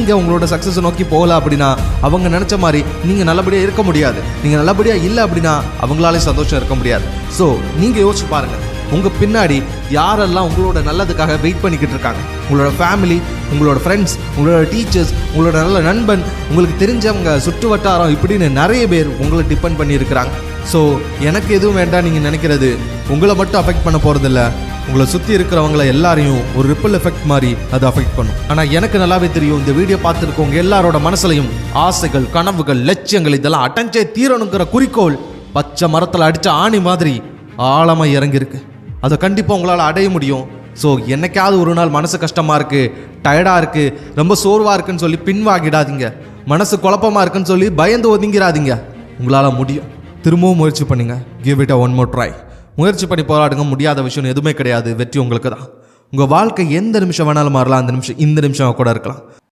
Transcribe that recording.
நீங்கள் உங்களோட சக்ஸஸ் நோக்கி போகல அப்படின்னா அவங்க நினச்ச மாதிரி நீங்கள் நல்லபடியாக இருக்க முடியாது. நீங்கள் நல்லபடியாக இல்லை அப்படின்னா அவங்களாலே சந்தோஷம் இருக்க முடியாது. ஸோ நீங்கள் யோசிச்சு பாருங்கள், உங்கள் பின்னாடி யாரெல்லாம் உங்களோட நல்லதுக்காக வெயிட் பண்ணிக்கிட்டு இருக்காங்க. உங்களோட ஃபேமிலி, உங்களோட ஃப்ரெண்ட்ஸ், உங்களோட டீச்சர்ஸ், உங்களோட நல்ல நண்பன், உங்களுக்கு தெரிஞ்சவங்க, சுற்று வட்டாரம், இப்படின்னு நிறைய பேர் உங்களை டிபெண்ட் பண்ணி இருக்கிறாங்க. ஸோ எனக்கு எதுவும் வேண்டாம் நீங்கள் நினைக்கிறது உங்களை மட்டும் அஃபெக்ட் பண்ண போகிறதில்ல, உங்களை சுற்றி இருக்கிறவங்கள எல்லாரையும் ஒரு ரிப்பல் எஃபெக்ட் மாதிரி அது அஃபெக்ட் பண்ணும். ஆனால் எனக்கு நல்லாவே தெரியும், இந்த வீடியோ பார்த்துருக்கவங்க எல்லாரோட மனசுலையும் ஆசைகள், கனவுகள், லட்சியங்கள் இதெல்லாம் அடைஞ்சே தீரணுங்கிற குறிக்கோள் பச்சை மரத்தில் அடித்த ஆணி மாதிரி ஆழமாக இறங்கியிருக்கு. அதை கண்டிப்பாக உங்களால் அடைய முடியும். ஸோ என்னைக்காவது ஒரு நாள் மனசு கஷ்டமாக இருக்குது, டயர்டாக இருக்குது, ரொம்ப சோர்வாக இருக்குன்னு சொல்லி பின்வாங்கிடாதீங்க. மனசு குழப்பமாக இருக்குன்னு சொல்லி பயந்து ஒதுங்கிறாதீங்க. உங்களால் முடியும். திரும்பவும் முயற்சி பண்ணுங்க. Give it one more try. முயற்சி பண்ணி போராடுங்க. முடியாத விஷயம் எதுவுமே கிடையாது. வெற்றி உங்களுக்கு தான். உங்கள் வாழ்க்கை எந்த நிமிஷம் வேணாலும் மாறலாம். அந்த நிமிஷம் இந்த நிமிஷம் கூட இருக்கலாம்.